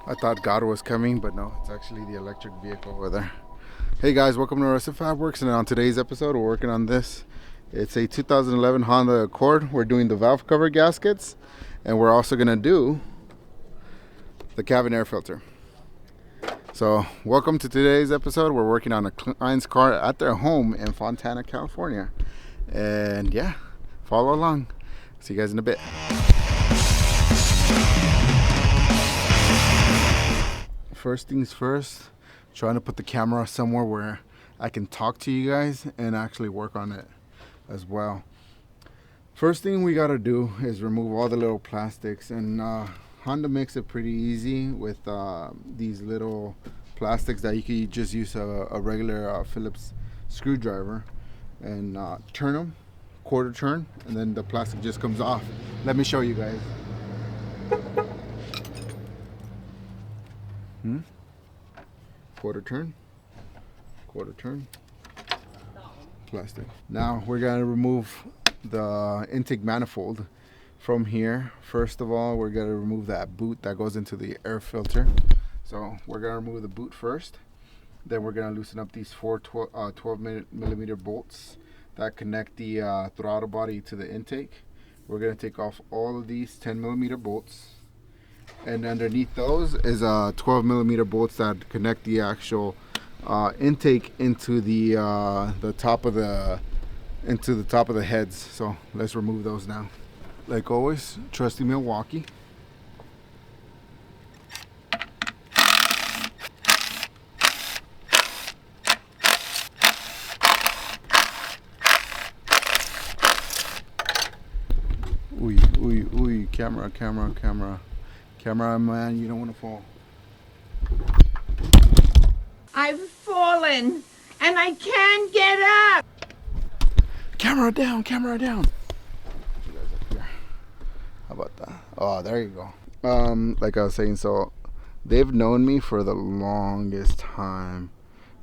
I thought God was coming, but no, it's actually the electric vehicle over there. Hey guys, welcome to Rusted Fabworks, and on today's episode, we're working on this. It's a 2011 Honda Accord. We're doing the valve cover gaskets, and we're also gonna do the cabin air filter. So, welcome to today's episode. We're working on a client's car at their home in Fontana, California, and yeah, follow along. See you guys in a bit. First things first, trying to put the camera somewhere where I can talk to you guys and actually work on it as well. First thing we gotta do is remove all the little plastics, and Honda makes it pretty easy with these little plastics that you can just use a regular Phillips screwdriver and turn them, quarter turn, and then the plastic just comes off. Let me show you guys. Quarter turn, plastic. Now we're gonna remove the intake manifold from here. First of all, we're gonna remove that boot that goes into the air filter. So we're gonna remove the boot first. Then we're gonna loosen up these four 12 millimeter bolts that connect the throttle body to the intake. We're gonna take off all of these 10 millimeter bolts. And underneath those is 12 millimeter bolts that connect the actual intake into the top of the heads. So let's remove those now. Like always, trusty Milwaukee. Ooh, camera, man, you don't want to fall. I've fallen and I can't get up. Camera down. You guys up here. How about that? Oh, there you go. Like I was saying, so they've known me for the longest time.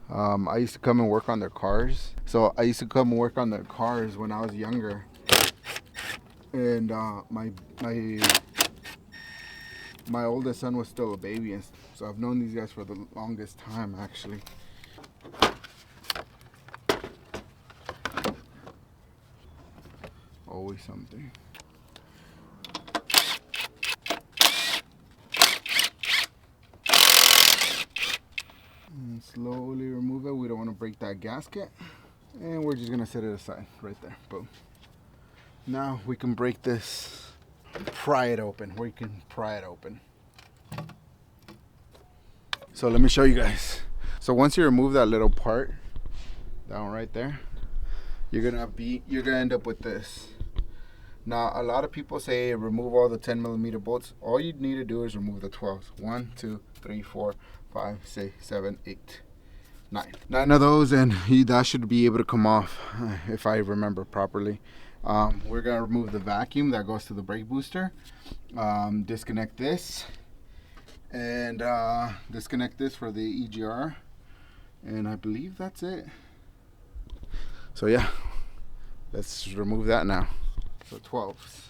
I used to come and work on their cars. So I used to come and work on their cars when I was younger. And my oldest son was still a baby, and so I've known these guys for the longest time, actually. Always something. And slowly remove it. We don't want to break that gasket. And we're just gonna set it aside right there. Boom. Now we can break this, pry it open. So let me show you guys. So once you remove that little part down right there, you're gonna end up with this. Now a lot of people say remove all the 10 millimeter bolts. All you need to do is remove the 12s. 1, 2, 3, 4, 5, 6, 7, 8, 9. 9 of those, and that should be able to come off if I remember properly. We're gonna remove the vacuum that goes to the brake booster. Disconnect this, and disconnect this for the EGR, and I believe that's it. So yeah, let's remove that now. So 12s.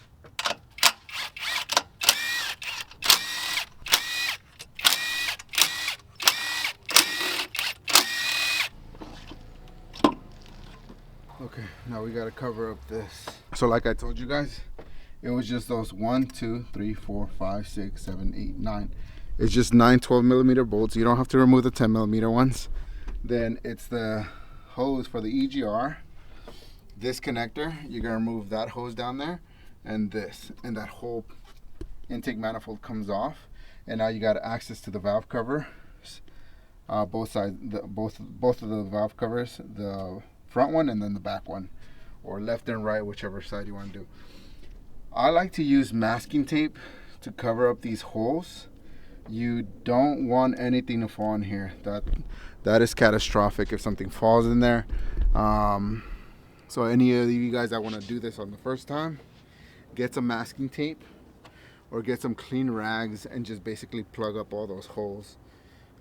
Okay, now we gotta cover up this. So like I told you guys, it was just those 1, 2, 3, 4, 5, 6, 7, 8, 9. It's just 9 12 millimeter bolts. You don't have to remove the 10 millimeter ones. Then it's the hose for the EGR. This connector, you're gonna remove that hose down there, and this, and that whole intake manifold comes off. And now you got access to the valve cover. Both sides, both of the valve covers, the front one and then the back one, or left and right, whichever side you want to do. I like to use masking tape to cover up these holes. You don't want anything to fall in here. That is catastrophic if something falls in there. So any of you guys that want to do this on the first time, get some masking tape or get some clean rags and just basically plug up all those holes.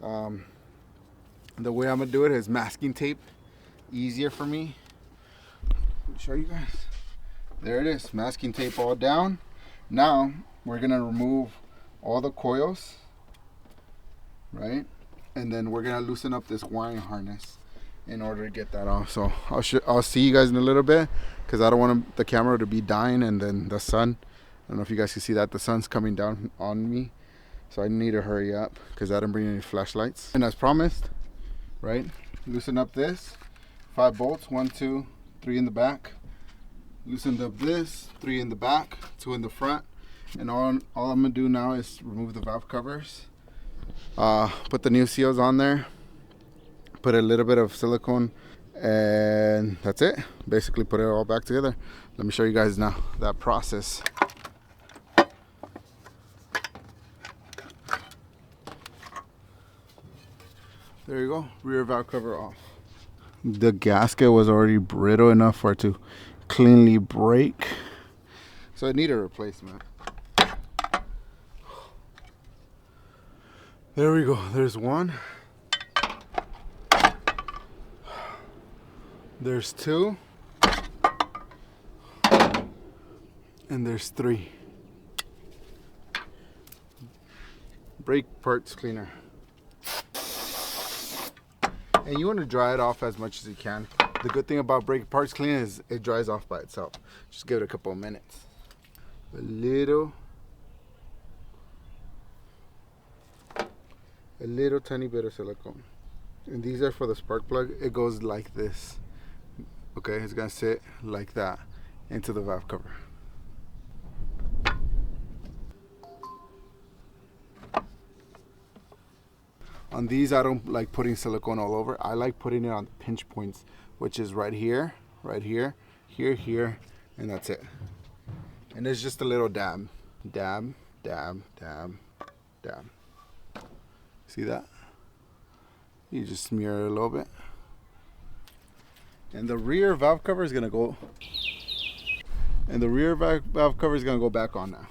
The way I'm gonna do it is masking tape. Easier for me. Let me show you guys. There it is, masking tape all down. Now we're gonna remove all the coils right? And then we're gonna loosen up this wiring harness in order to get that off. So I'll see you guys in a little bit, because I don't want the camera to be dying, and then the sun. I don't know if you guys can see that the sun's coming down on me, so I need to hurry up because I didn't bring any flashlights. And as promised, right? Loosen up this 5 bolts, 1, 2, 3 in the back. Loosened up this 3 in the back, 2 in the front, and all I'm gonna do now is remove the valve covers. Put the new seals on there, put a little bit of silicone, and that's it. Basically put it all back together. Let me show you guys now that process. There you go, rear valve cover off. The gasket was already brittle enough for it to cleanly break, so it needed a replacement. There we go, there's 1, there's 2, and there's 3. Brake parts cleaner. And you want to dry it off as much as you can. The good thing about brake parts cleaner is it dries off by itself. Just give it a couple of minutes. A little tiny bit of silicone. And these are for the spark plug. It goes like this. Okay, it's gonna sit like that into the valve cover. On these, I don't like putting silicone all over. I like putting it on pinch points, which is right here, here, and that's it. And it's just a little dab. Dab, dab, dab, dab. See that? You just smear it a little bit. And the rear valve cover is gonna go, back on now.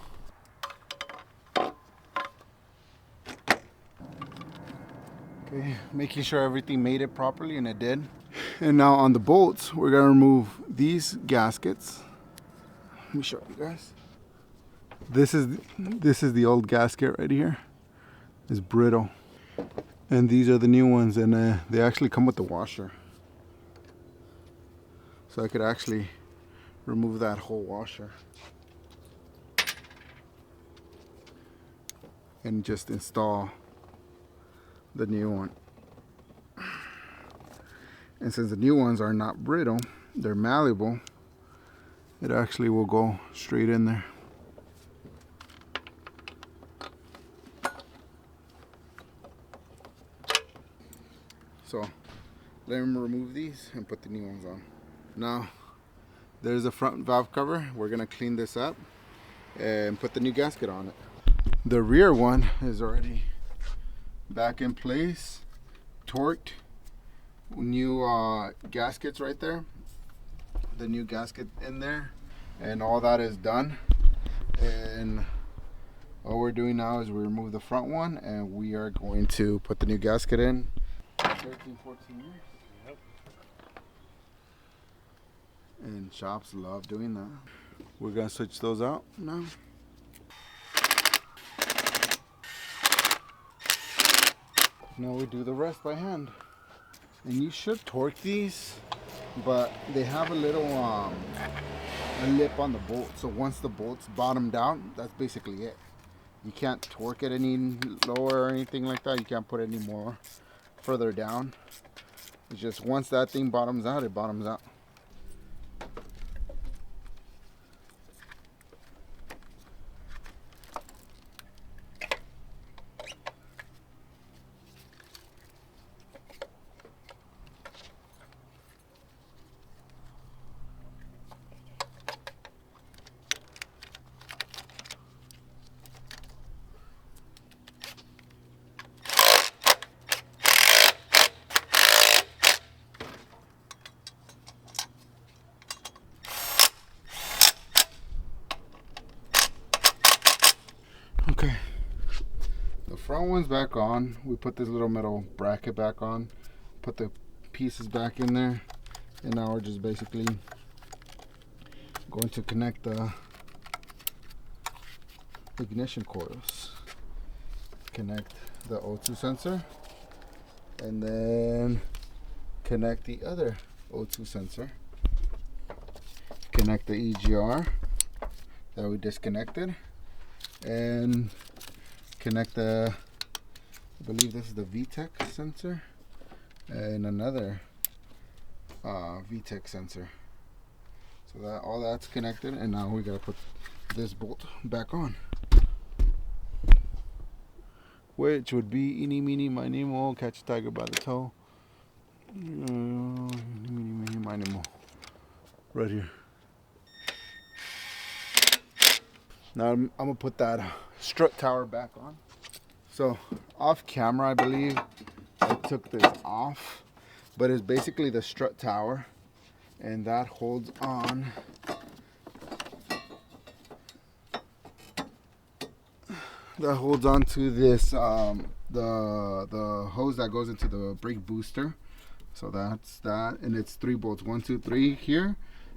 Okay, making sure everything made it properly, and it did. And now on the bolts, we're gonna remove these gaskets. Let me show you guys. This is the old gasket right here. It's brittle. And these are the new ones, and they actually come with the washer. So I could actually remove that whole washer and just install the new one. And since the new ones are not brittle, they're malleable, it actually will go straight in there. So let me remove these and put the new ones on. Now there's the front valve cover. We're gonna clean this up and put the new gasket on it. The rear one is already back in place, torqued. New gaskets right there, the new gasket in there, and all that is done. And all we're doing now is we remove the front one, and we are going to put the new gasket in. 13, 14 years. Yep. And shops love doing that. We're gonna switch those out now. Now we do the rest by hand. And you should torque these, but they have a little a lip on the bolt. So once the bolt's bottomed out, that's basically it. You can't torque it any lower or anything like that. You can't put any more further down. It's just once that thing bottoms out, it bottoms out. Okay, the front one's back on. We put this little metal bracket back on, put the pieces back in there, and now we're just basically going to connect the ignition coils. connect the O2 sensor, and then connect the other O2 sensor. Connect the EGR that we disconnected, and connect the, I believe this is the VTEC sensor, and another VTEC sensor. So that all that's connected, and now we gotta put this bolt back on, which would be eeny, meeny, miny, moe, catch a tiger by the toe. Eeny, meeny, miny, moe. Right here. Now I'm gonna put that strut tower back on. So off camera, I believe I took this off, but it's basically the strut tower, and that holds on to this the hose that goes into the brake booster. So that's that, and it's 3 bolts, 1, 2, 3 here,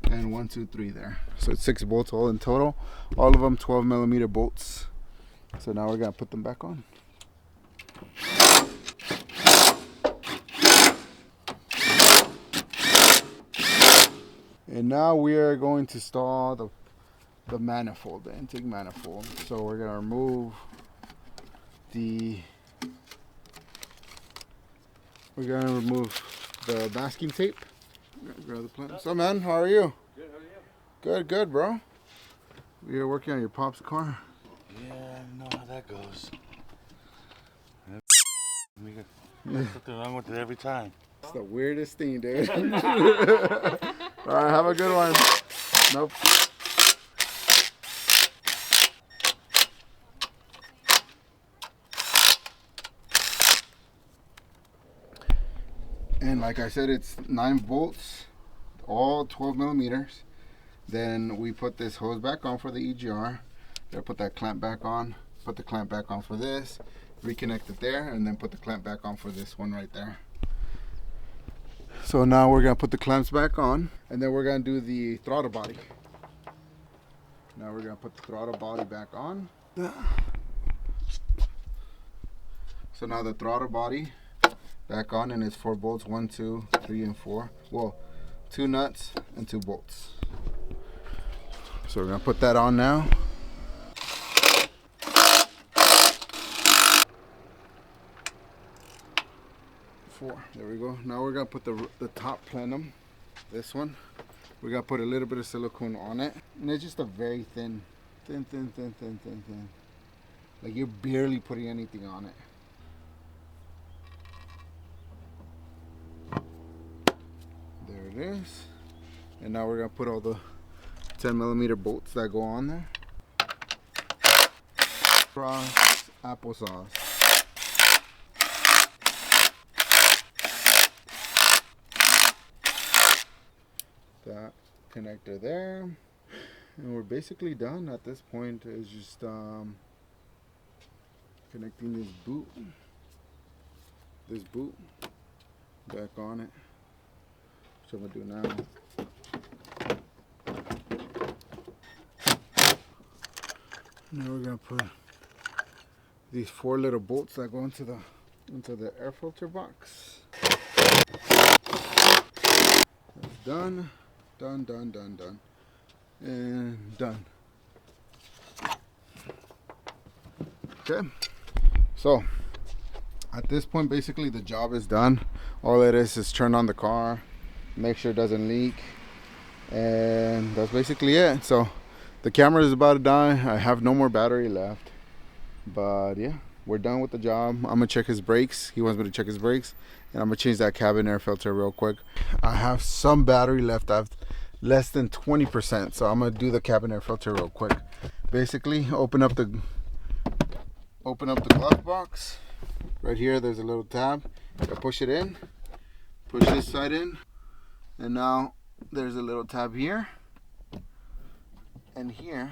and 1, 2, 3 there. So it's 6 bolts all in total, all of them 12mm bolts. So now we're gonna put them back on. And now we are going to install the manifold, the intake manifold. So we're gonna remove the masking tape. Grab the plant. What's up, man? How are you? Good, how are you? Good, good, bro. You're working on your pop's car. Yeah, I know how that goes. Something wrong with it every time. It's the weirdest thing, dude. All right, have a good one. Nope. And like I said, it's 9 bolts, all 12mm. Then we put this hose back on for the EGR. Gotta put that clamp back on. Put the clamp back on for this. Reconnect it there, and then put the clamp back on for this one right there. So now we're gonna put the clamps back on, and then we're gonna do the throttle body. Now we're gonna put the throttle body back on. So now the throttle body back on, and it's 4 bolts, 1, 2, 3, and 4. Well, 2 nuts and 2 bolts. So we're gonna put that on now. There we go. Now we're gonna put the top plenum, this one. We're gonna put a little bit of silicone on it, and it's just a very thin. Like you're barely putting anything on it. There it is. And now we're gonna put all the 10mm bolts that go on there. Cross applesauce. That connector there, and we're basically done at this point. Is just connecting this boot back on it, which I'm gonna do now. Now we're gonna put these 4 little bolts that go into the air filter box. That's done. Done, and done. Okay, so at this point basically the job is done. All it is turn on the car, make sure it doesn't leak, and that's basically it. So the camera is about to die. I have no more battery left, but yeah, we're done with the job. I'm gonna check his brakes. He wants me to check his brakes, and I'm gonna change that cabin air filter real quick. I have some battery left. I've less than 20%, so I'm gonna do the cabin air filter real quick. Basically, open up the glove box. Right here, there's a little tab. I push it in, push this side in, and now there's a little tab here and here.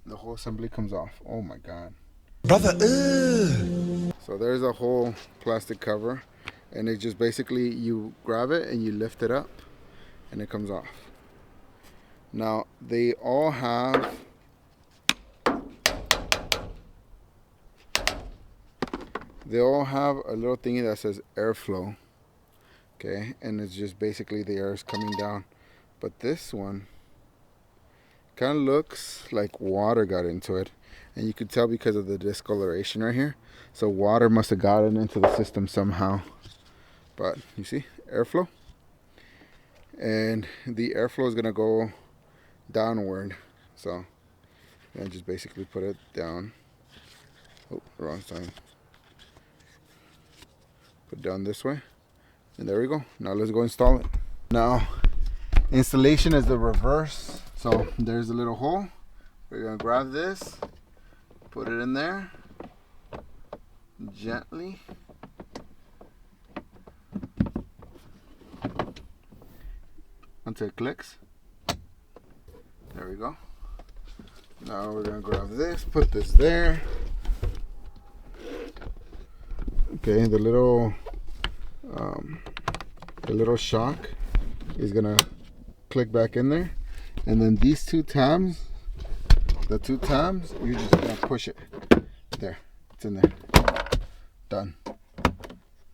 The whole assembly comes off. Oh my god, brother. So there's a whole plastic cover, and it just basically you grab it and you lift it up and it comes off. Now they all have they all have a little thingy that says airflow. Okay, and it's just basically the air is coming down. But this one kind of looks like water got into it, and you could tell because of the discoloration right here. So water must have gotten into the system somehow. But you see, airflow, and the airflow is gonna go downward. So I just basically put it down. Oh, wrong side. Put it down this way, and there we go. Now let's go install it. Now installation is the reverse. So there's a little hole. We're gonna grab this, put it in there gently. Until it clicks. There we go. Now we're gonna grab this, put this there. Okay, the little shock is gonna click back in there, and then these two tabs, you're just gonna push it. There, it's in there. Done.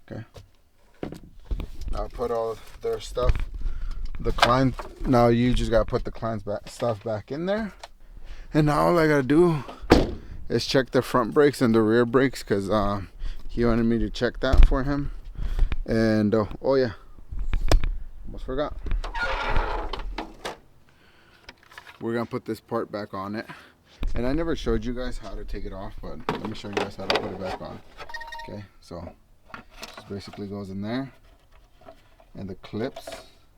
Okay. Now put all their stuff. Now you just gotta put the stuff back in there, and now all I gotta do is check the front brakes and the rear brakes, because he wanted me to check that for him. And oh yeah, almost forgot, we're gonna put this part back on it, and I never showed you guys how to take it off, but let me show you guys how to put it back on. Okay, so just basically goes in there, and the clips,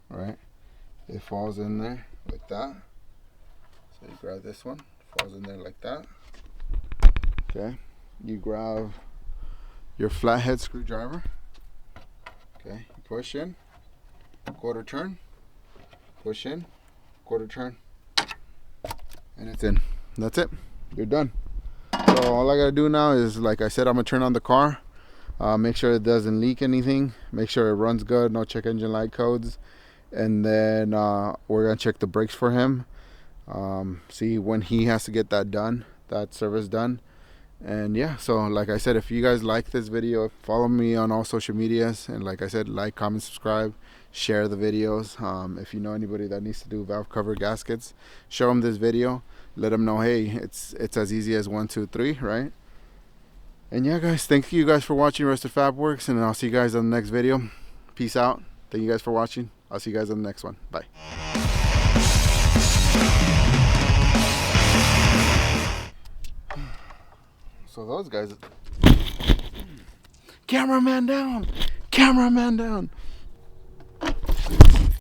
right, it falls in there like that. So you grab this one, falls in there like that. Okay, you grab your flathead screwdriver. Okay, you push in, quarter turn, push in, quarter turn, and it's in. That's it. You're done. So all I gotta do now is, like I said, I'm gonna turn on the car, make sure it doesn't leak anything, make sure it runs good, no check engine light codes, and then we're gonna check the brakes for him, see when he has to get that done, that service done. And yeah, so like I said, if you guys like this video, follow me on all social medias, and like I said, like, comment, subscribe, share the videos. If you know anybody that needs to do valve cover gaskets, show them this video, let them know, hey, it's as easy as 1, 2, 3, right? And yeah guys, thank you guys for watching Rusted Fab Works, and I'll see you guys on the next video. Peace out. Thank you guys for watching. I'll see you guys on the next one. Bye. So those guys, cameraman down, cameraman down.